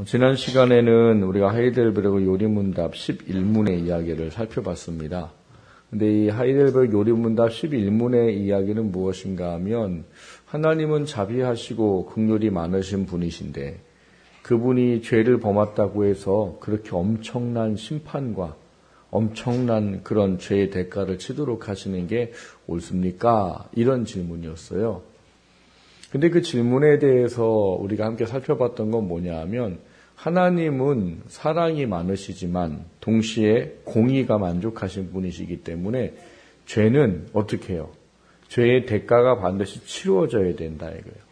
지난 시간에는 우리가 하이델베르그 요리문답 11문의 이야기를 살펴봤습니다. 근데 이 하이델베르그 요리문답 11문의 이야기는 무엇인가 하면 하나님은 자비하시고 긍휼이 많으신 분이신데 그분이 죄를 범했다고 해서 그렇게 엄청난 심판과 엄청난 그런 죄의 대가를 치도록 하시는 게 옳습니까? 이런 질문이었어요. 근데 그 질문에 대해서 우리가 함께 살펴봤던 건 뭐냐 하면 하나님은 사랑이 많으시지만 동시에 공의가 만족하신 분이시기 때문에 죄는 어떻게 해요? 죄의 대가가 반드시 치루어져야 된다 이거예요.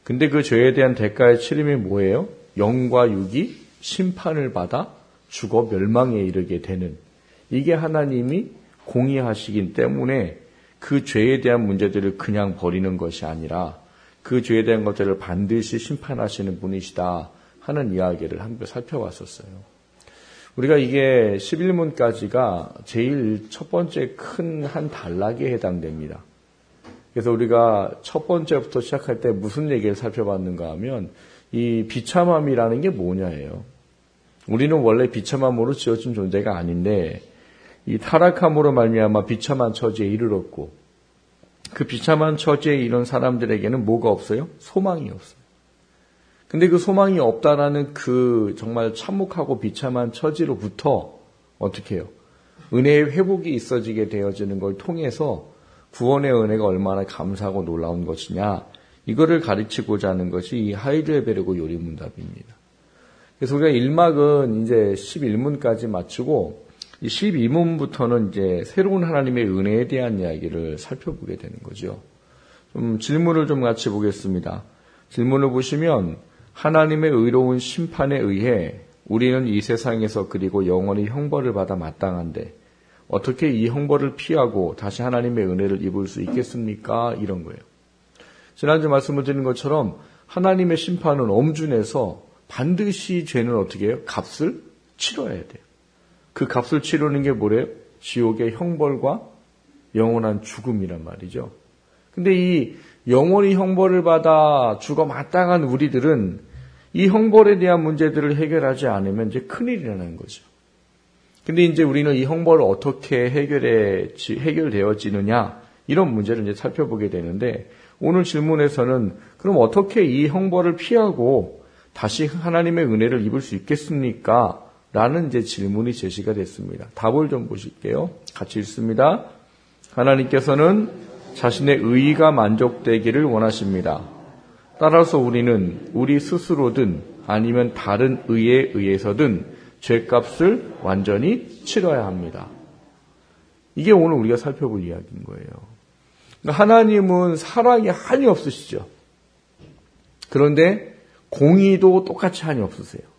근데 그 죄에 대한 대가의 치름이 뭐예요? 영과 육이 심판을 받아 죽어 멸망에 이르게 되는, 이게 하나님이 공의하시기 때문에 그 죄에 대한 문제들을 그냥 버리는 것이 아니라 그 죄에 대한 것들을 반드시 심판하시는 분이시다 하는 이야기를 함께 살펴봤었어요. 우리가 이게 11문까지가 제일 첫 번째 큰 한 단락에 해당됩니다. 그래서 우리가 첫 번째부터 시작할 때 무슨 얘기를 살펴봤는가 하면 이 비참함이라는 게 뭐냐예요. 우리는 원래 비참함으로 지어진 존재가 아닌데 이 타락함으로 말미암아 비참한 처지에 이르렀고 그 비참한 처지에 이른 사람들에게는 뭐가 없어요? 소망이 없어요. 근데 그 소망이 없다라는 그 정말 참혹하고 비참한 처지로부터 어떻게 해요? 은혜의 회복이 있어지게 되어지는 걸 통해서 구원의 은혜가 얼마나 감사하고 놀라운 것이냐, 이거를 가르치고자 하는 것이 이 하이델베르그 요리문답입니다. 그래서 우리가 1막은 이제 11문까지 마치고 이 12문부터는 이제 새로운 하나님의 은혜에 대한 이야기를 살펴보게 되는 거죠. 좀 질문을 좀 같이 보겠습니다. 질문을 보시면 하나님의 의로운 심판에 의해 우리는 이 세상에서 그리고 영원히 형벌을 받아 마땅한데 어떻게 이 형벌을 피하고 다시 하나님의 은혜를 입을 수 있겠습니까? 이런 거예요. 지난주 말씀을 드린 것처럼 하나님의 심판은 엄준해서 반드시 죄는 어떻게 해요? 값을 치러야 돼요. 그 값을 치르는 게 뭐래요? 지옥의 형벌과 영원한 죽음이란 말이죠. 근데 이 영원히 형벌을 받아 죽어 마땅한 우리들은 이 형벌에 대한 문제들을 해결하지 않으면 이제 큰일이라는 거죠. 근데 이제 우리는 이 형벌을 어떻게 해결되어지느냐, 이런 문제를 이제 살펴보게 되는데 오늘 질문에서는 그럼 어떻게 이 형벌을 피하고 다시 하나님의 은혜를 입을 수 있겠습니까? 라는 이제 질문이 제시가 됐습니다. 답을 좀 보실게요. 같이 읽습니다. 하나님께서는 자신의 의의가 만족되기를 원하십니다. 따라서 우리는 우리 스스로든 아니면 다른 의에 의해서든 죄값을 완전히 치러야 합니다. 이게 오늘 우리가 살펴볼 이야기인 거예요. 하나님은 사랑이 한이 없으시죠. 그런데 공의도 똑같이 한이 없으세요.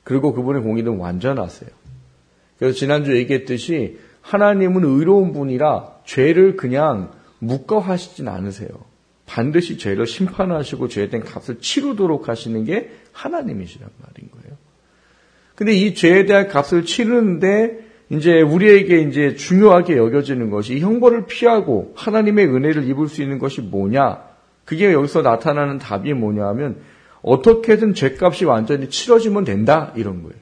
그리고 그분의 공의는 완전하세요. 그래서 지난주 얘기했듯이 하나님은 의로운 분이라 죄를 그냥 묵과하시진 않으세요. 반드시 죄를 심판하시고 죄에 대한 값을 치르도록 하시는 게 하나님이시란 말인 거예요. 근데 이 죄에 대한 값을 치르는데 이제 우리에게 이제 중요하게 여겨지는 것이 이 형벌을 피하고 하나님의 은혜를 입을 수 있는 것이 뭐냐? 그게 여기서 나타나는 답이 뭐냐 하면 어떻게든 죄값이 완전히 치러지면 된다, 이런 거예요.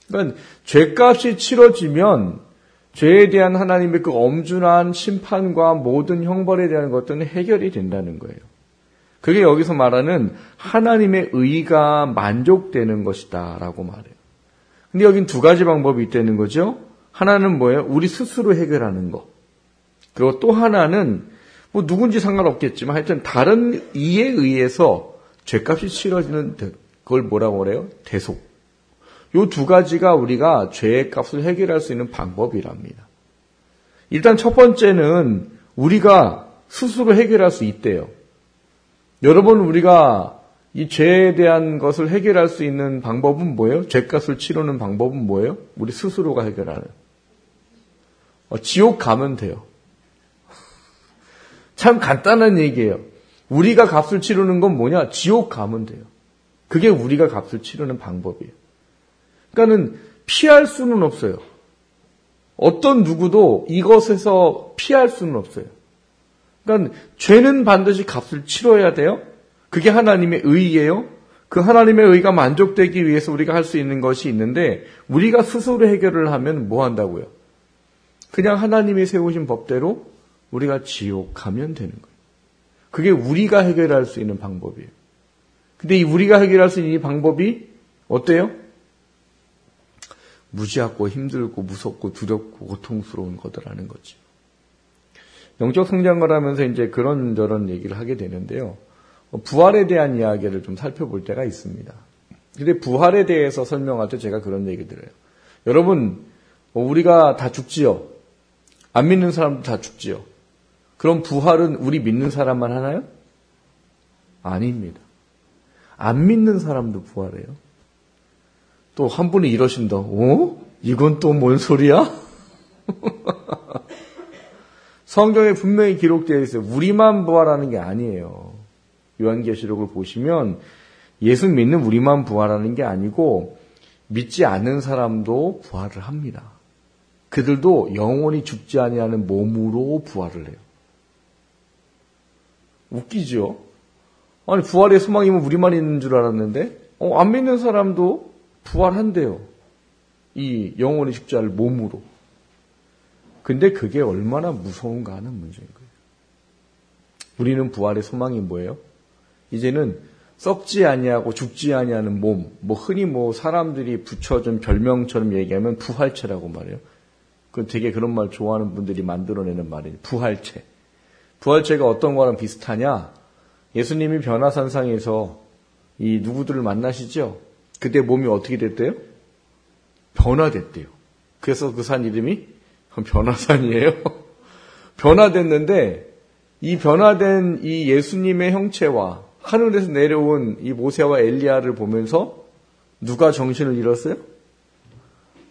그러니까 죄값이 치러지면 죄에 대한 하나님의 그 엄준한 심판과 모든 형벌에 대한 것들은 해결이 된다는 거예요. 그게 여기서 말하는 하나님의 의가 만족되는 것이다 라고 말해요. 근데 여긴 두 가지 방법이 있다는 거죠. 하나는 뭐예요? 우리 스스로 해결하는 거. 그리고 또 하나는 뭐 누군지 상관없겠지만 하여튼 다른 이에 의해서 죄값이 치러지는 그걸 뭐라고 그래요? 대속. 요 두 가지가 우리가 죄의 값을 해결할 수 있는 방법이랍니다. 일단 첫 번째는 우리가 스스로 해결할 수 있대요. 여러분, 우리가 이 죄에 대한 것을 해결할 수 있는 방법은 뭐예요? 죄값을 치르는 방법은 뭐예요? 우리 스스로가 해결하는. 지옥 가면 돼요. 참 간단한 얘기예요. 우리가 값을 치르는 건 뭐냐? 지옥 가면 돼요. 그게 우리가 값을 치르는 방법이에요. 그러니까는 피할 수는 없어요. 어떤 누구도 이것에서 피할 수는 없어요. 그러니까 죄는 반드시 값을 치러야 돼요. 그게 하나님의 의의예요. 그 하나님의 의가 만족되기 위해서 우리가 할 수 있는 것이 있는데 우리가 스스로 해결을 하면 뭐 한다고요? 그냥 하나님이 세우신 법대로 우리가 지옥 가면 되는 거예요. 그게 우리가 해결할 수 있는 방법이에요. 근데 이 우리가 해결할 수 있는 이 방법이 어때요? 무지하고 힘들고 무섭고 두렵고 고통스러운 거더라는 거죠. 영적 성장을 하면서 이제 그런저런 얘기를 하게 되는데요. 부활에 대한 이야기를 좀 살펴볼 때가 있습니다. 근데 부활에 대해서 설명할 때 제가 그런 얘기 드려요. 여러분, 우리가 다 죽지요? 안 믿는 사람도 다 죽지요? 그럼 부활은 우리 믿는 사람만 하나요? 아닙니다. 안 믿는 사람도 부활해요. 또 한 분이 이러신다. 이건 또 뭔 소리야? 성경에 분명히 기록되어 있어요. 우리만 부활하는 게 아니에요. 요한계시록을 보시면 예수 믿는 우리만 부활하는 게 아니고 믿지 않는 사람도 부활을 합니다. 그들도 영원히 죽지 아니하는 몸으로 부활을 해요. 웃기죠? 아니 부활의 소망이면 우리만 있는 줄 알았는데 안 믿는 사람도 부활한대요. 이 영원히 죽지 않을 몸으로. 근데 그게 얼마나 무서운가 하는 문제인 거예요. 우리는 부활의 소망이 뭐예요? 이제는 썩지 아니하고 죽지 아니하는 몸, 흔히 사람들이 붙여준 별명처럼 얘기하면 부활체라고 말해요. 그 되게 그런 말 좋아하는 분들이 만들어내는 말이에요. 부활체. 부활체가 어떤 거랑 비슷하냐? 예수님이 변화산상에서 이 누구들을 만나시죠? 그때 몸이 어떻게 됐대요? 변화됐대요. 그래서 그 산 이름이 변화산이에요. 변화됐는데 이 변화된 이 예수님의 형체와 하늘에서 내려온 이 모세와 엘리야를 보면서 누가 정신을 잃었어요?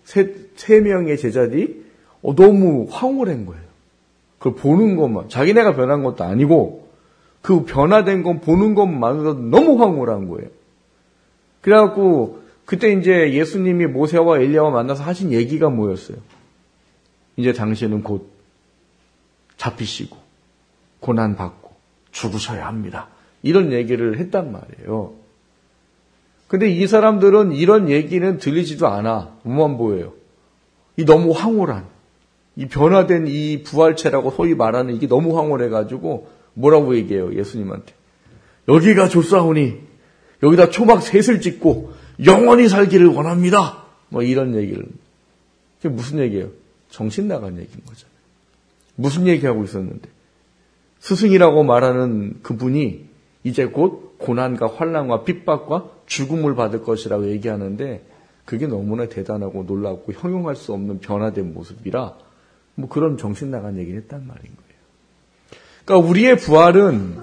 세 명의 제자들이 너무 황홀한 거예요. 그걸 보는 것만, 자기네가 변한 것도 아니고 그 변화된 건 보는 것만으로도 너무 황홀한 거예요. 그래갖고 그때 이제 예수님이 모세와 엘리야와 만나서 하신 얘기가 뭐였어요? 이제 당신은 곧 잡히시고 고난받고 죽으셔야 합니다. 이런 얘기를 했단 말이에요. 근데 이 사람들은 이런 얘기는 들리지도 않아. 뭐만 보여요. 이 너무 황홀한, 이 변화된 이 부활체라고 소위 말하는 이게 너무 황홀해가지고 뭐라고 얘기해요, 예수님한테. 여기가 좋사오니 여기다 초막 셋을 짓고 영원히 살기를 원합니다. 이런 얘기를. 그게 무슨 얘기예요? 정신 나간 얘기인 거잖아요. 무슨 얘기하고 있었는데. 스승이라고 말하는 그분이 이제 곧 고난과 환난과 핍박과 죽음을 받을 것이라고 얘기하는데 그게 너무나 대단하고 놀랍고 형용할 수 없는 변화된 모습이라 그런 정신 나간 얘기를 했단 말인 거예요. 그러니까 우리의 부활은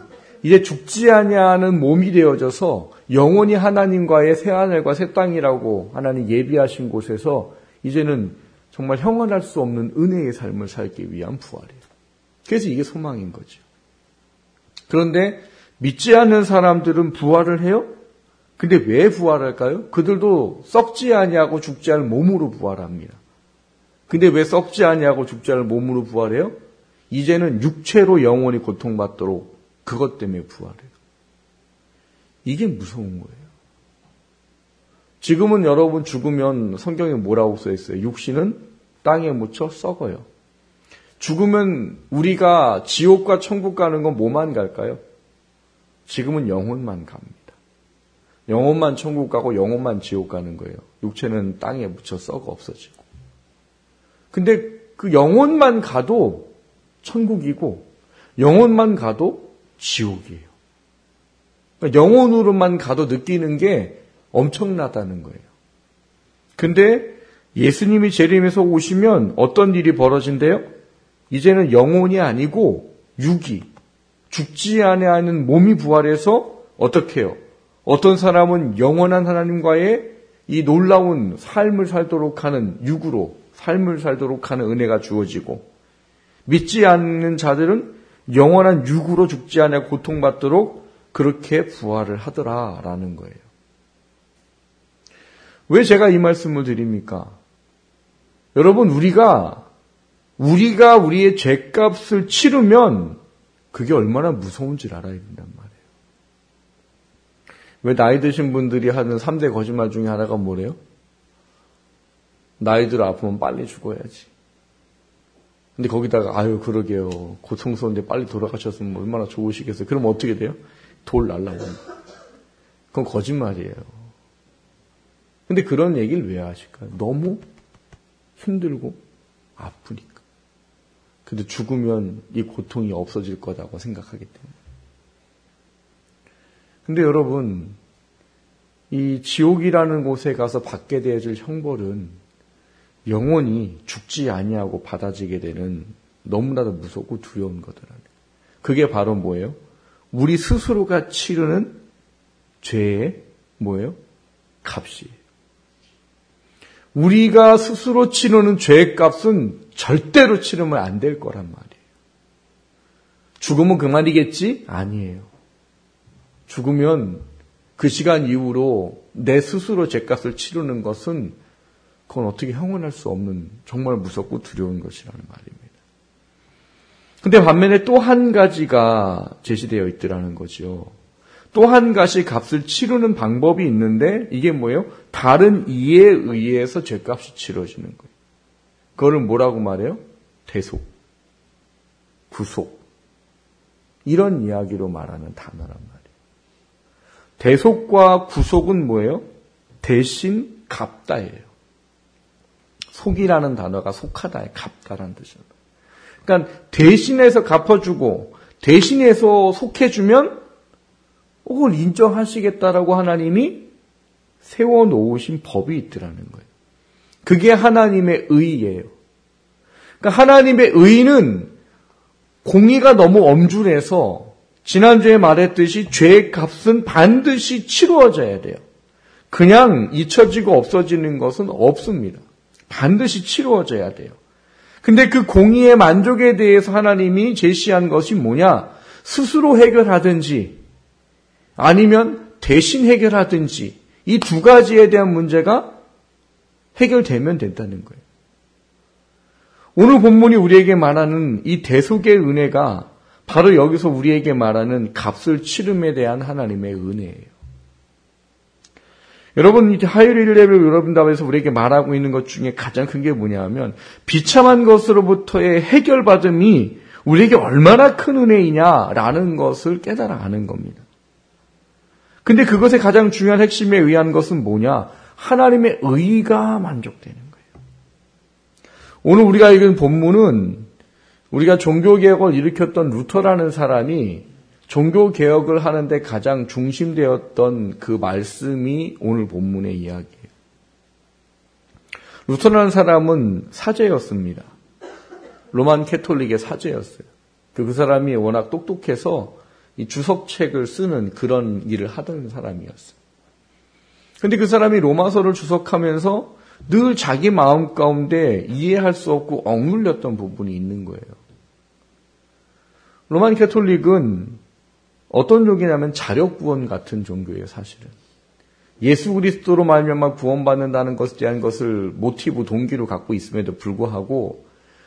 이제 죽지 아니하는 몸이 되어져서 영원히 하나님과의 새 하늘과 새 땅이라고 하나님 예비하신 곳에서 이제는 정말 형언할 수 없는 은혜의 삶을 살기 위한 부활이에요. 그래서 이게 소망인 거죠. 그런데 믿지 않는 사람들은 부활을 해요? 근데 왜 부활할까요? 그들도 썩지 아니하고 죽지 않을 몸으로 부활합니다. 근데 왜 썩지 아니하고 죽지 않을 몸으로 부활해요? 이제는 육체로 영원히 고통받도록 그것 때문에 부활해요. 이게 무서운 거예요. 지금은 여러분 죽으면 성경에 뭐라고 써 있어요? 육신은 땅에 묻혀 썩어요. 죽으면 우리가 지옥과 천국 가는 건 뭐만 갈까요? 지금은 영혼만 갑니다. 영혼만 천국 가고 영혼만 지옥 가는 거예요. 육체는 땅에 묻혀 썩어 없어지고. 근데 그 영혼만 가도 천국이고 영혼만 가도 지옥이에요. 그러니까 영혼으로만 가도 느끼는 게 엄청나다는 거예요. 근데 예수님이 재림에서 오시면 어떤 일이 벌어진대요? 이제는 영혼이 아니고 육이, 죽지 아니하는 몸이 부활해서 어떻게 해요? 어떤 사람은 영원한 하나님과의 이 놀라운 삶을 살도록 하는 육으로 삶을 살도록 하는 은혜가 주어지고 믿지 않는 자들은 영원한 육으로 죽지 않아 고통받도록 그렇게 부활을 하더라라는 거예요. 왜 제가 이 말씀을 드립니까? 여러분 우리가 우리의 죄값을 치르면 그게 얼마나 무서운 줄 알아야 된단 말이에요. 왜 나이 드신 분들이 하는 3대 거짓말 중에 하나가 뭐래요? 나이 들어 아프면 빨리 죽어야지. 근데 거기다가 아유 그러게요. 고통스러운데 빨리 돌아가셨으면 얼마나 좋으시겠어요. 그럼 어떻게 돼요? 돌 날라옵니다. 그건 거짓말이에요. 근데 그런 얘기를 왜 하실까요? 너무 힘들고 아프니까. 근데 죽으면 이 고통이 없어질 거라고 생각하기 때문에. 근데 여러분, 이 지옥이라는 곳에 가서 받게 되어질 형벌은 영원히 죽지 아니하고 받아지게 되는 너무나도 무섭고 두려운 거더라고요. 그게 바로 뭐예요? 우리 스스로가 치르는 죄의 뭐예요? 값이에요. 우리가 스스로 치르는 죄의 값은 절대로 치르면 안 될 거란 말이에요. 죽으면 그만이겠지? 아니에요. 죽으면 그 시간 이후로 내 스스로 죄값을 치르는 것은 그건 어떻게 형언할 수 없는 정말 무섭고 두려운 것이라는 말입니다. 근데 반면에 또 한 가지가 제시되어 있더라는 거죠. 또 한 가지 값을 치르는 방법이 있는데 이게 뭐예요? 다른 이에 의해서 죄값이 치러지는 거예요. 그거를 뭐라고 말해요? 대속, 구속 이런 이야기로 말하는 단어란 말이에요. 대속과 구속은 뭐예요? 대신 갚다예요. 속이라는 단어가 속하다, 갚다라는 뜻이에요. 그러니까 대신해서 갚아주고 대신해서 속해주면 그걸 인정하시겠다라고 하나님이 세워놓으신 법이 있더라는 거예요. 그게 하나님의 의예요. 그러니까 하나님의 의는 공의가 너무 엄중해서 지난주에 말했듯이 죄의 값은 반드시 치루어져야 돼요. 그냥 잊혀지고 없어지는 것은 없습니다. 반드시 치루어져야 돼요. 근데 그 공의의 만족에 대해서 하나님이 제시한 것이 뭐냐? 스스로 해결하든지 아니면 대신 해결하든지 이 두 가지에 대한 문제가 해결되면 된다는 거예요. 오늘 본문이 우리에게 말하는 이 대속의 은혜가 바로 여기서 우리에게 말하는 값을 치름에 대한 하나님의 은혜예요. 여러분, 이제 하이레벨 여러분 답에서 우리에게 말하고 있는 것 중에 가장 큰 게 뭐냐면 비참한 것으로부터의 해결받음이 우리에게 얼마나 큰 은혜이냐라는 것을 깨달아 아는 겁니다. 근데 그것의 가장 중요한 핵심에 의한 것은 뭐냐? 하나님의 의가 만족되는 거예요. 오늘 우리가 읽은 본문은 우리가 종교개혁을 일으켰던 루터라는 사람이 종교개혁을 하는데 가장 중심되었던 그 말씀이 오늘 본문의 이야기예요. 루터라는 사람은 사제였습니다. 로만 캐톨릭의 사제였어요. 그 사람이 워낙 똑똑해서 이 주석책을 쓰는 그런 일을 하던 사람이었어요. 근데 그 사람이 로마서를 주석하면서 늘 자기 마음 가운데 이해할 수 없고 억눌렸던 부분이 있는 거예요. 로만 캐톨릭은 어떤 종교냐면 자력구원 같은 종교예요, 사실은. 예수 그리스도로 말미암아 구원받는다는 것에 대한 것을 모티브, 동기로 갖고 있음에도 불구하고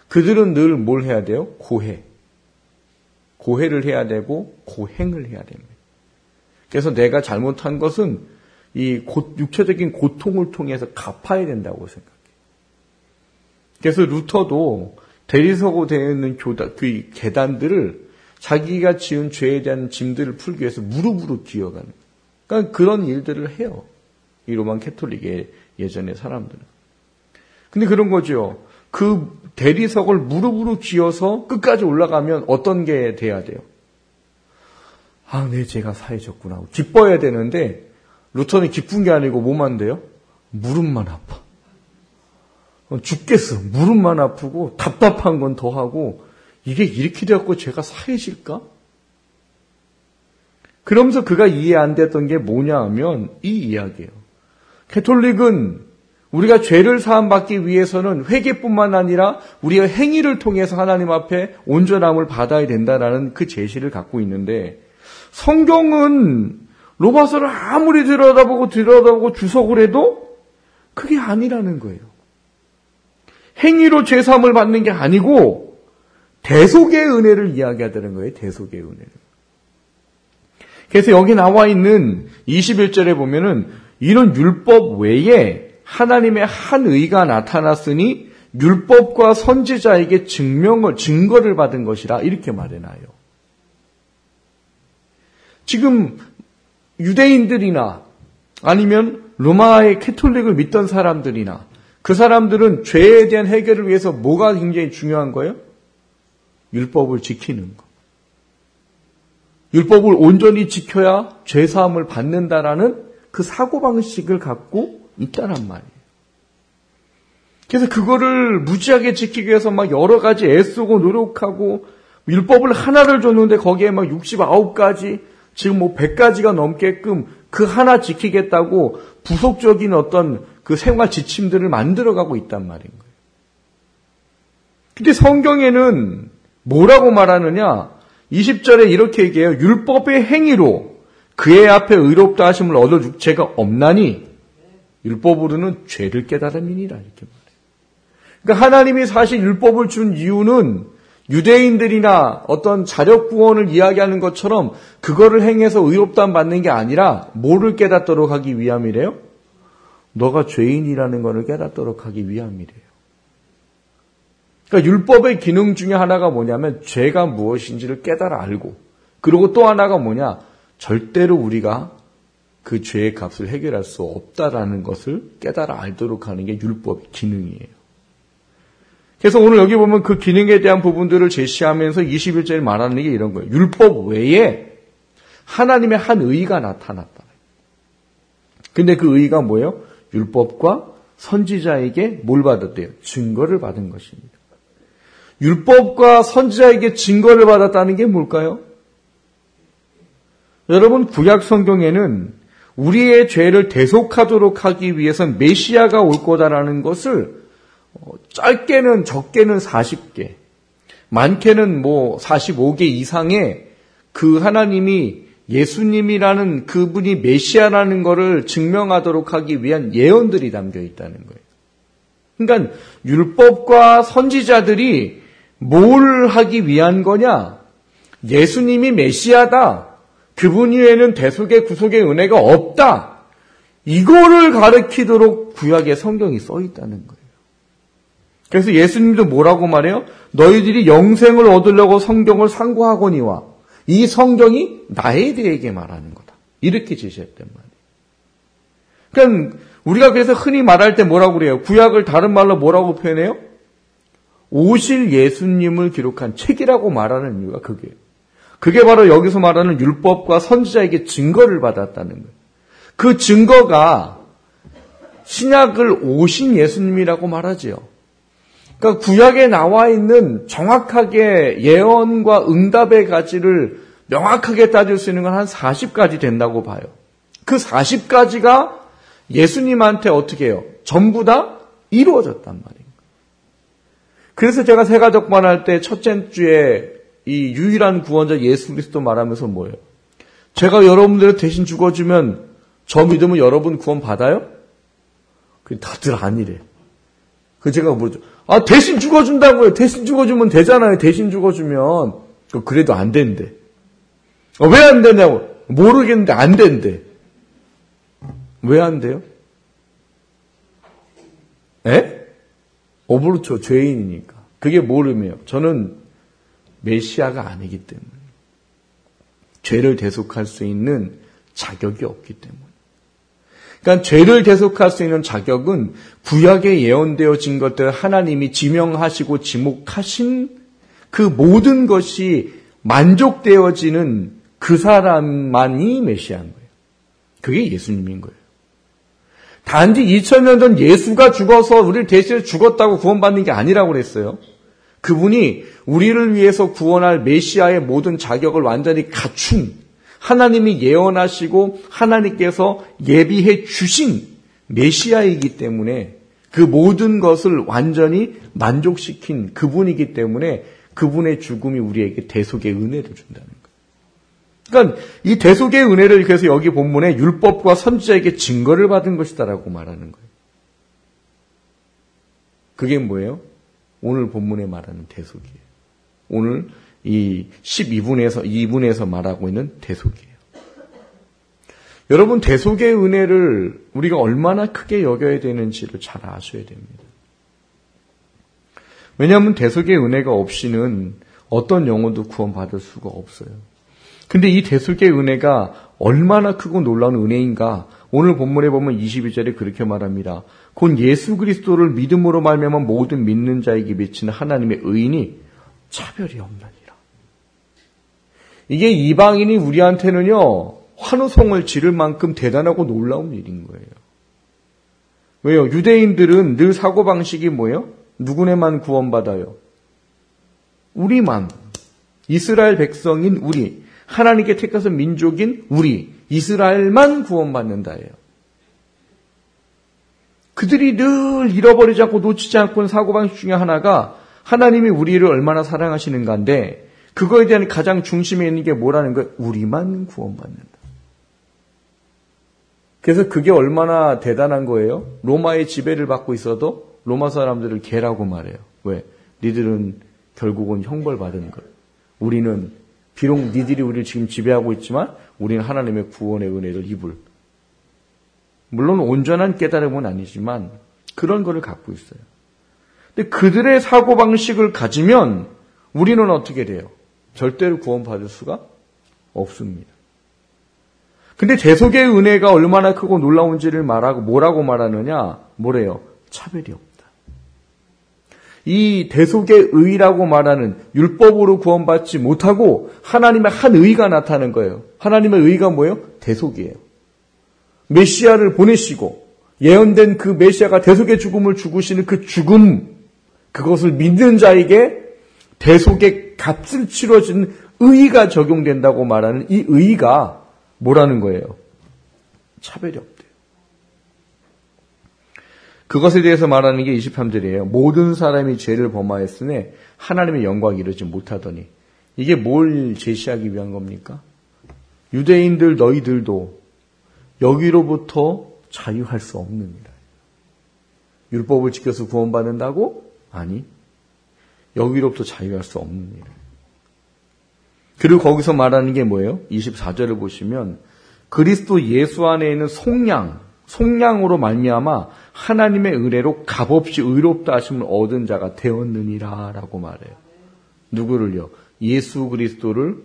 그들은 늘 뭘 해야 돼요? 고해를 해야 되고 고행을 해야 됩니다. 그래서 내가 잘못한 것은 이 육체적인 고통을 통해서 갚아야 된다고 생각해요. 그래서 루터도 대리석으로 되어 있는 그 계단들을 자기가 지은 죄에 대한 짐들을 풀기 위해서 무릎으로 기어가는 거예요. 그러니까 그런 일들을 해요. 이 로만 캐톨릭의 예전의 사람들은. 근데 그런 거죠. 그 대리석을 무릎으로 기어서 끝까지 올라가면 어떤 게 돼야 돼요? 아, 네, 제가 사해졌구나. 기뻐야 되는데 루터는 기쁜 게 아니고 뭐만 돼요? 무릎만 아파. 죽겠어. 무릎만 아프고 답답한 건 더하고 이게 이렇게 되었고 제가 사해질까? 그러면서 그가 이해 안 됐던 게 뭐냐 하면 이 이야기예요. 캐톨릭은 우리가 죄를 사함받기 위해서는 회개뿐만 아니라 우리의 행위를 통해서 하나님 앞에 온전함을 받아야 된다라는 그 제시를 갖고 있는데 성경은 로마서를 아무리 들여다보고 주석을 해도 그게 아니라는 거예요. 행위로 죄사함을 받는 게 아니고 대속의 은혜를 이야기하다는 거예요. 대속의 은혜를. 그래서 여기 나와 있는 21절에 보면은 이런 율법 외에 하나님의 한 의가 나타났으니 율법과 선지자에게 증거를 받은 것이라 이렇게 말해놔요. 지금 유대인들이나 아니면 로마의 캐톨릭을 믿던 사람들이나 그 사람들은 죄에 대한 해결을 위해서 뭐가 굉장히 중요한 거예요? 율법을 지키는 거. 율법을 온전히 지켜야 죄사함을 받는다라는 그 사고방식을 갖고 있다란 말이에요. 그래서 그거를 무지하게 지키기 위해서 막 여러 가지 애쓰고 노력하고 율법을 하나를 줬는데 거기에 막 69가지 지금 뭐 100가지가 넘게끔 그 하나 지키겠다고 부속적인 어떤 그 생활 지침들을 만들어가고 있단 말인 거예요. 근데 성경에는 뭐라고 말하느냐? 20절에 이렇게 얘기해요. 율법의 행위로 그의 앞에 의롭다 하심을 얻어줄 죄가 없나니 율법으로는 죄를 깨달음이니라 이렇게 말해요. 그러니까 하나님이 사실 율법을 준 이유는 유대인들이나 어떤 자력 구원을 이야기하는 것처럼 그거를 행해서 의롭다함 받는 게 아니라 뭐를 깨닫도록 하기 위함이래요? 너가 죄인이라는 것을 깨닫도록 하기 위함이래요. 그러니까 율법의 기능 중에 하나가 뭐냐면 죄가 무엇인지를 깨달아 알고, 그리고 또 하나가 뭐냐? 절대로 우리가 그 죄의 값을 해결할 수 없다라는 것을 깨달아 알도록 하는 게 율법의 기능이에요. 그래서 오늘 여기 보면 그 기능에 대한 부분들을 제시하면서 21절에 말하는 게 이런 거예요. 율법 외에 하나님의 한 의가 나타났다. 근데 그 의가 뭐예요? 율법과 선지자에게 뭘 받았대요? 증거를 받은 것입니다. 율법과 선지자에게 증거를 받았다는 게 뭘까요? 여러분, 구약 성경에는 우리의 죄를 대속하도록 하기 위해선 메시아가 올 거다라는 것을 짧게는 적게는 40개, 많게는 45개 이상의 그 하나님이 예수님이라는 그분이 메시아라는 것을 증명하도록 하기 위한 예언들이 담겨 있다는 거예요. 그러니까 율법과 선지자들이 뭘 하기 위한 거냐? 예수님이 메시아다. 그분 이외에는 대속의 구속의 은혜가 없다. 이거를 가르치도록 구약의 성경이 써 있다는 거예요. 그래서 예수님도 뭐라고 말해요? 너희들이 영생을 얻으려고 성경을 상고하거니와 이 성경이 나에 대해 말하는 거다. 이렇게 제시했단 말이에요. 그러니까 우리가 그래서 흔히 말할 때 뭐라고 그래요? 구약을 다른 말로 뭐라고 표현해요? 오실 예수님을 기록한 책이라고 말하는 이유가 그게요. 그게 바로 여기서 말하는 율법과 선지자에게 증거를 받았다는 거예요. 그 증거가 신약을 오신 예수님이라고 말하지요. 그러니까 구약에 나와 있는 정확하게 예언과 응답의 가지를 명확하게 따질 수 있는 건 한 40가지 된다고 봐요. 그 40가지가 예수님한테 어떻게 해요? 전부 다 이루어졌단 말이에요. 그래서 제가 세가족반할 때 첫째 주에 이 유일한 구원자 예수 그리스도 말하면서 뭐예요? 제가 여러분들 대신 죽어주면 저 믿으면 여러분 구원 받아요? 다들 아니래. 제가 물었죠. 대신 죽어준다고요. 대신 죽어주면 되잖아요. 대신 죽어주면. 그래도 안 된대. 왜 안 되냐고. 모르겠는데 안 된대. 왜 안 돼요? 에? 그렇죠. 죄인이니까. 그게 모름이에요. 저는 메시아가 아니기 때문에. 죄를 대속할 수 있는 자격이 없기 때문에. 그러니까 죄를 대속할 수 있는 자격은 구약에 예언되어진 것들 하나님이 지명하시고 지목하신 그 모든 것이 만족되어지는 그 사람만이 메시아인 거예요. 그게 예수님인 거예요. 단지 2000년 전 예수가 죽어서 우리를 대신해 죽었다고 구원받는 게 아니라고 그랬어요. 그분이 우리를 위해서 구원할 메시아의 모든 자격을 완전히 갖춘 하나님이 예언하시고 하나님께서 예비해 주신 메시아이기 때문에 그 모든 것을 완전히 만족시킨 그분이기 때문에 그분의 죽음이 우리에게 대속의 은혜를 준다는 거예요. 그러니까 이 대속의 은혜를 그래서 여기 본문에 율법과 선지자에게 증거를 받은 것이다라고 말하는 거예요. 그게 뭐예요? 오늘 본문에 말하는 대속이에요. 오늘 이 2분에서 말하고 있는 대속이에요. 여러분, 대속의 은혜를 우리가 얼마나 크게 여겨야 되는지를 잘 아셔야 됩니다. 왜냐하면 대속의 은혜가 없이는 어떤 영혼도 구원받을 수가 없어요. 근데 이 대속의 은혜가 얼마나 크고 놀라운 은혜인가, 오늘 본문에 보면 22절에 그렇게 말합니다. 곧 예수 그리스도를 믿음으로 말미암아 모든 믿는 자에게 미치는 하나님의 의인이 차별이 없나니라. 이게 이방인이 우리한테는요, 환호성을 지를 만큼 대단하고 놀라운 일인 거예요. 왜요? 유대인들은 늘 사고방식이 뭐예요? 누구네만 구원받아요? 우리만. 이스라엘 백성인 우리, 하나님께 택하신 민족인 우리, 이스라엘만 구원받는다예요. 그들이 늘 잃어버리지 않고 놓치지 않고 사고방식 중에 하나가 하나님이 우리를 얼마나 사랑하시는가인데, 그거에 대한 가장 중심에 있는 게 뭐라는 거예요? 우리만 구원받는다. 그래서 그게 얼마나 대단한 거예요? 로마의 지배를 받고 있어도 로마 사람들을 개라고 말해요. 왜? 니들은 결국은 형벌받은 것. 우리는 비록 니들이 우리를 지금 지배하고 있지만 우리는 하나님의 구원의 은혜를 입을. 물론 온전한 깨달음은 아니지만 그런 거를 갖고 있어요. 근데 그들의 사고방식을 가지면 우리는 어떻게 돼요? 절대로 구원받을 수가 없습니다. 근데 대속의 은혜가 얼마나 크고 놀라운지를 말하고 뭐라고 말하느냐? 뭐래요? 차별이 없다. 이 대속의 의라고 말하는 율법으로 구원받지 못하고 하나님의 한 의가 나타나는 거예요. 하나님의 의가 뭐예요? 대속이에요. 메시아를 보내시고 예언된 그 메시아가 대속의 죽음을 죽으시는 그 죽음, 그것을 믿는 자에게 대속의 값을 치러주는 의가 적용된다고 말하는 이 의가 뭐라는 거예요? 차별이 없대요. 그것에 대해서 말하는 게 23절이에요. 모든 사람이 죄를 범하였으니 하나님의 영광을 이루지 못하더니. 이게 뭘 제시하기 위한 겁니까? 유대인들 너희들도 여기로부터 자유할 수 없는 일. 율법을 지켜서 구원받는다고? 아니. 여기로부터 자유할 수 없는 일. 그리고 거기서 말하는 게 뭐예요? 24절을 보시면 그리스도 예수 안에 있는 속량으로 말미암아 하나님의 은혜로 값없이 의롭다 하심을 얻은 자가 되었느니라 라고 말해요. 누구를요? 예수 그리스도를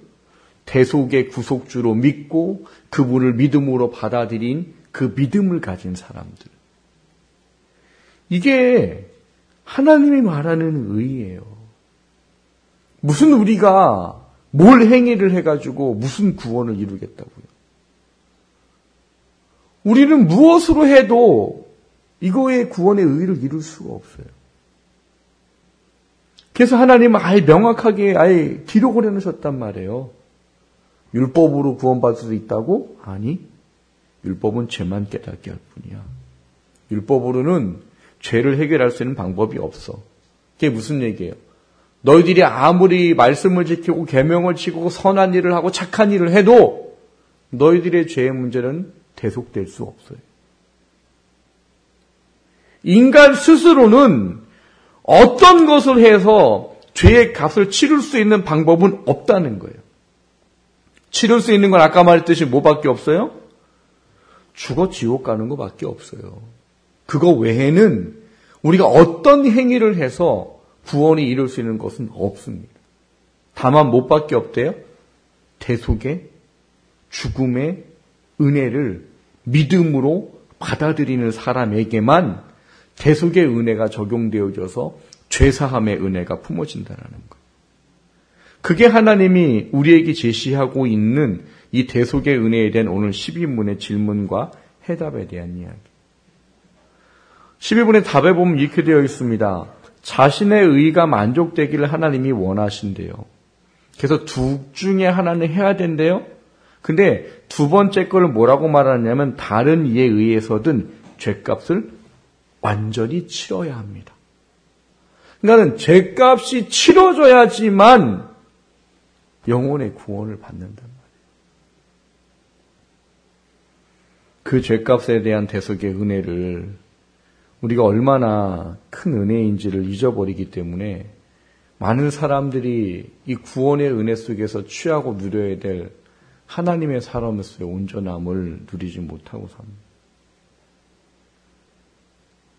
대속의 구속주로 믿고 그분을 믿음으로 받아들인 그 믿음을 가진 사람들. 이게 하나님이 말하는 의예요. 무슨 우리가 뭘 행위를 해가지고 무슨 구원을 이루겠다고요. 우리는 무엇으로 해도 이거의 구원의 의를 이룰 수가 없어요. 그래서 하나님은 아예 명확하게 아예 기록을 해놓으셨단 말이에요. 율법으로 구원받을 수 있다고? 아니, 율법은 죄만 깨닫게 할 뿐이야. 율법으로는 죄를 해결할 수 있는 방법이 없어. 그게 무슨 얘기예요? 너희들이 아무리 말씀을 지키고 계명을 지키고 선한 일을 하고 착한 일을 해도 너희들의 죄의 문제는 대속될 수 없어요. 인간 스스로는 어떤 것을 해서 죄의 값을 치를 수 있는 방법은 없다는 거예요. 치를 수 있는 건 아까 말했듯이 뭐밖에 없어요? 죽어 지옥 가는 것밖에 없어요. 그거 외에는 우리가 어떤 행위를 해서 구원이 이룰 수 있는 것은 없습니다. 다만 뭐밖에 없대요? 대속의 죽음의 은혜를 믿음으로 받아들이는 사람에게만 대속의 은혜가 적용되어져서 죄사함의 은혜가 품어진다는 거예요. 그게 하나님이 우리에게 제시하고 있는 이 대속의 은혜에 대한 오늘 12문의 질문과 해답에 대한 이야기. 12문의 답에 보면 이렇게 되어 있습니다. 자신의 의가 만족되기를 하나님이 원하신대요. 그래서 둘 중에 하나는 해야 된대요. 근데 두 번째 걸 뭐라고 말하냐면 다른 이에 의해서든 죄값을 완전히 치러야 합니다. 그러니까 죄값이 치러져야지만 영혼의 구원을 받는단 말이에요. 그 죄값에 대한 대속의 은혜를 우리가 얼마나 큰 은혜인지를 잊어버리기 때문에 많은 사람들이 이 구원의 은혜 속에서 취하고 누려야 될 하나님의 사람으로서의 온전함을 누리지 못하고 삽니다.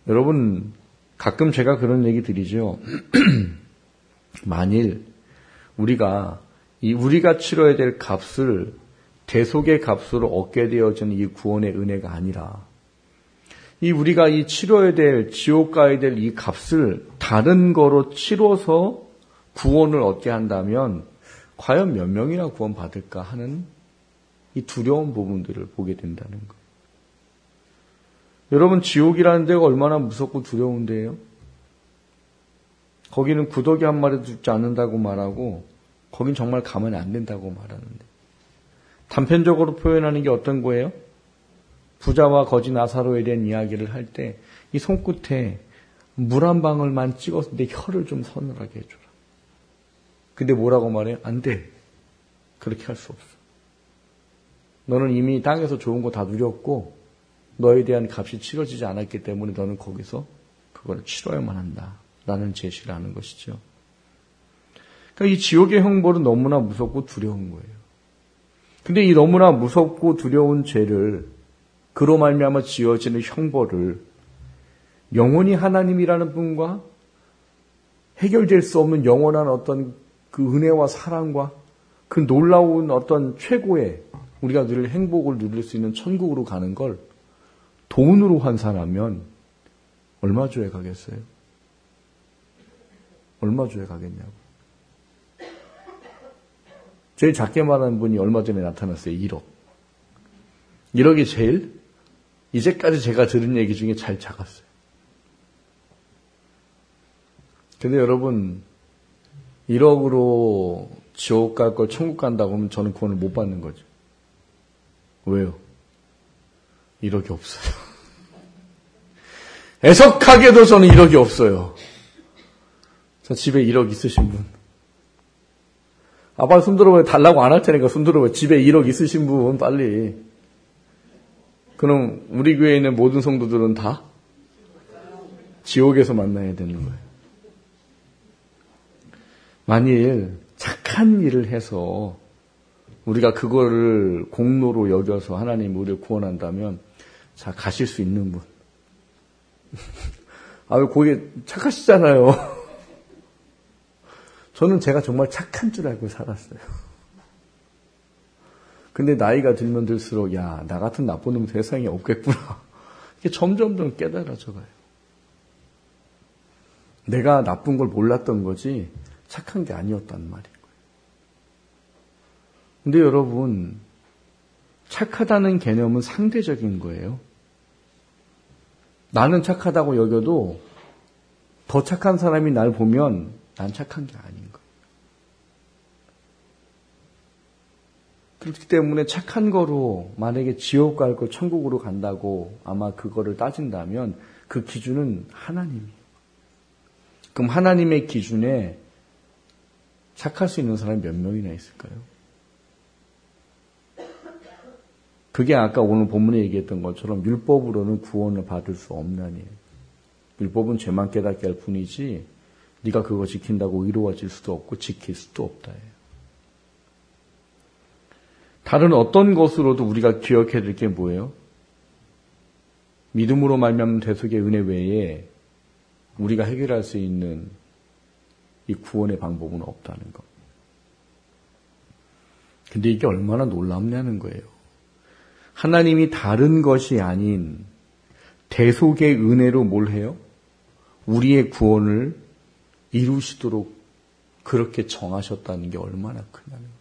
여러분, 가끔 제가 그런 얘기 드리죠. 만일 우리가 치러야 될 값을 대속의 값으로 얻게 되어지는 이 구원의 은혜가 아니라 우리가 치러야 될, 지옥 가야 될 이 값을 다른 거로 치러서 구원을 얻게 한다면 과연 몇 명이나 구원받을까 하는 이 두려운 부분들을 보게 된다는 거예요. 여러분, 지옥이라는 데가 얼마나 무섭고 두려운 데예요? 거기는 구더기 한 마리도 죽지 않는다고 말하고 거긴 정말 가면 안 된다고 말하는데, 단편적으로 표현하는 게 어떤 거예요? 부자와 거지 나사로에 대한 이야기를 할 때 이 손끝에 물 한 방울만 찍어서 내 혀를 좀 서늘하게 해줘라. 근데 뭐라고 말해요? 안 돼. 그렇게 할 수 없어. 너는 이미 땅에서 좋은 거 다 누렸고 너에 대한 값이 치러지지 않았기 때문에 너는 거기서 그걸 치러야만 한다. 라는 제시를 하는 것이죠. 그러니까 이 지옥의 형벌은 너무나 무섭고 두려운 거예요. 근데 이 너무나 무섭고 두려운 죄를, 그로 말미암아 지어지는 형벌을 영원히 하나님이라는 분과 해결될 수 없는 영원한 어떤 그 은혜와 사랑과 그 놀라운 어떤 최고의 우리가 누릴 행복을 누릴 수 있는 천국으로 가는 걸 돈으로 환산하면 얼마 줘야 가겠어요? 얼마 줘야 가겠냐고. 제일 작게 말하는 분이 얼마 전에 나타났어요. 1억. 1억이 제일 이제까지 제가 들은 얘기 중에 제일 작았어요. 근데 여러분, 1억으로 지옥 갈 걸 천국 간다고 하면 저는 구원을 못 받는 거죠. 왜요? 1억이 없어요. 애석하게도 저는 1억이 없어요. 저 집에 1억 있으신 분. 아빠 손 들어봐요. 달라고 안 할 테니까 손 들어봐요. 집에 1억 있으신 분 빨리. 그럼 우리 교회에 있는 모든 성도들은 다 지옥에서 만나야 되는 거예요. 만일 착한 일을 해서 우리가 그거를 공로로 여겨서 하나님이 우리를 구원한다면, 자, 가실 수 있는 분. 왜 거기 착하시잖아요. 저는 제가 정말 착한 줄 알고 살았어요. 근데 나이가 들면 들수록, 야, 나 같은 나쁜 놈 세상에 없겠구나. 이게 점점 깨달아져 가요. 내가 나쁜 걸 몰랐던 거지, 착한 게 아니었단 말인 거예요. 근데 여러분, 착하다는 개념은 상대적인 거예요. 나는 착하다고 여겨도 더 착한 사람이 날 보면 난 착한 게 아닌 거예요. 그렇기 때문에 착한 거로 만약에 지옥 갈 거 천국으로 간다고 아마 그거를 따진다면 그 기준은 하나님이에요. 그럼 하나님의 기준에 착할 수 있는 사람이 몇 명이나 있을까요? 그게 아까 오늘 본문에 얘기했던 것처럼 율법으로는 구원을 받을 수 없나니에요. 율법은 죄만 깨닫게 할 뿐이지 네가 그거 지킨다고 의로워질 수도 없고 지킬 수도 없다예요. 다른 어떤 것으로도 우리가 기억해야 될 게 뭐예요? 믿음으로 말미암은 대속의 은혜 외에 우리가 해결할 수 있는 이 구원의 방법은 없다는 것. 근데 이게 얼마나 놀랍냐는 거예요. 하나님이 다른 것이 아닌 대속의 은혜로 뭘 해요? 우리의 구원을 이루시도록 그렇게 정하셨다는 게 얼마나 크냐는 거예요.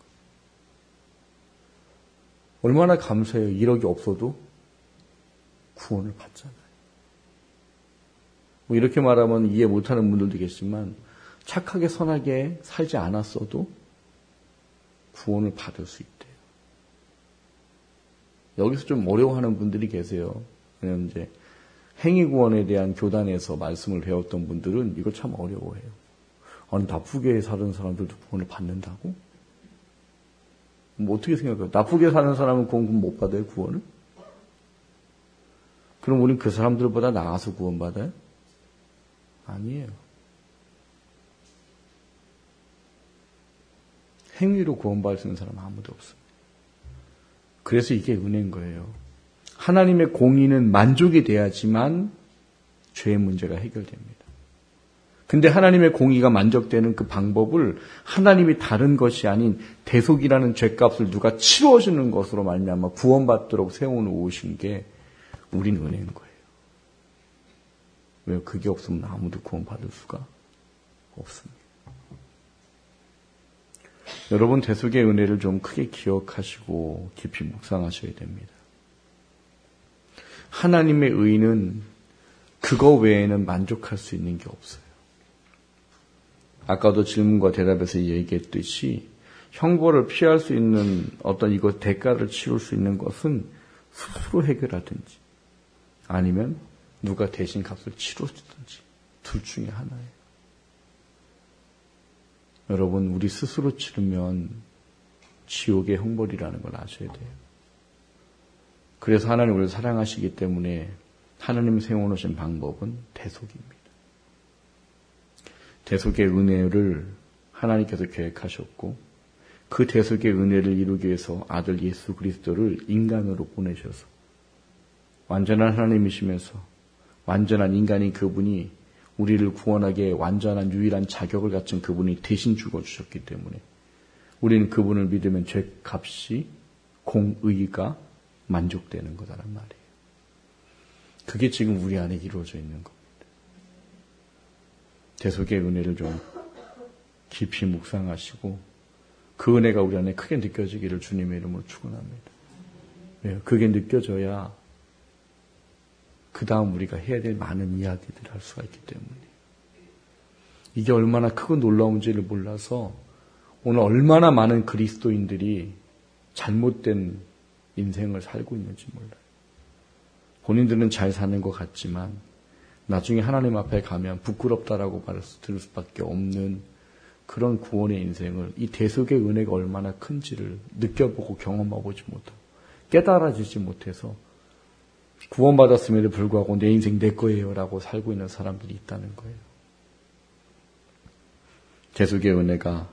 얼마나 감사해요. 1억이 없어도 구원을 받잖아요. 뭐 이렇게 말하면 이해 못하는 분들도 계시지만 착하게 선하게 살지 않았어도 구원을 받을 수 있대요. 여기서 좀 어려워하는 분들이 계세요. 왜냐하면 이제 행위구원에 대한 교단에서 말씀을 배웠던 분들은 이걸 참 어려워해요. 아니, 나쁘게 사는 사람들도 구원을 받는다고? 뭐 어떻게 생각해요? 나쁘게 사는 사람은 구원 못 받아요, 구원을? 그럼 우린 그 사람들보다 나아서 구원받아요? 아니에요. 행위로 구원받을 수 있는 사람은 아무도 없습니다. 그래서 이게 은혜인 거예요. 하나님의 공의는 만족이 돼야지만 죄의 문제가 해결됩니다. 근데 하나님의 공의가 만족되는 그 방법을 하나님이 다른 것이 아닌 대속이라는 죄값을 누가 치러주는 것으로 말미암아 구원받도록 세워놓으신 게 우린 은혜인 거예요. 왜? 그게 없으면 아무도 구원받을 수가 없습니다. 여러분, 대속의 은혜를 좀 크게 기억하시고 깊이 묵상하셔야 됩니다. 하나님의 의는 그거 외에는 만족할 수 있는 게 없어요. 아까도 질문과 대답에서 얘기했듯이 형벌을 피할 수 있는 어떤 이거 대가를 치를 수 있는 것은 스스로 해결하든지 아니면 누가 대신 값을 치러주든지 둘 중에 하나예요. 여러분, 우리 스스로 치르면 지옥의 형벌이라는 걸 아셔야 돼요. 그래서 하나님 우리를 사랑하시기 때문에 하나님 세워놓으신 방법은 대속입니다. 대속의 은혜를 하나님께서 계획하셨고 그 대속의 은혜를 이루기 위해서 아들 예수 그리스도를 인간으로 보내셔서 완전한 하나님이시면서 완전한 인간인 그분이 우리를 구원하기에 완전한 유일한 자격을 갖춘 그분이 대신 죽어주셨기 때문에 우리는 그분을 믿으면 죄값이 공의가 만족되는 거다란 말이에요. 그게 지금 우리 안에 이루어져 있는 겁니다. 대속의 은혜를 좀 깊이 묵상하시고 그 은혜가 우리 안에 크게 느껴지기를 주님의 이름으로 축원합니다. 왜요? 그게 느껴져야 그 다음 우리가 해야 될 많은 이야기들을 할 수가 있기 때문에 이게 얼마나 크고 놀라운지를 몰라서 오늘 얼마나 많은 그리스도인들이 잘못된 인생을 살고 있는지 몰라요. 본인들은 잘 사는 것 같지만 나중에 하나님 앞에 가면 부끄럽다라고 말을 들을 수밖에 없는 그런 구원의 인생을 이 대속의 은혜가 얼마나 큰지를 느껴보고 경험해보지 못하고 깨달아지지 못해서 구원받았음에도 불구하고 내 인생 내 거예요 라고 살고 있는 사람들이 있다는 거예요. 대속의 은혜가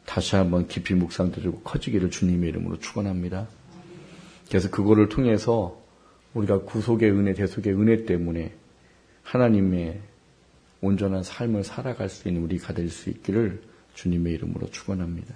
다시 한번 깊이 묵상드리고 커지기를 주님의 이름으로 축원합니다. 그래서 그거를 통해서 우리가 구속의 은혜, 대속의 은혜 때문에 하나님의 온전한 삶을 살아갈 수 있는 우리가 될 수 있기를 주님의 이름으로 축원합니다.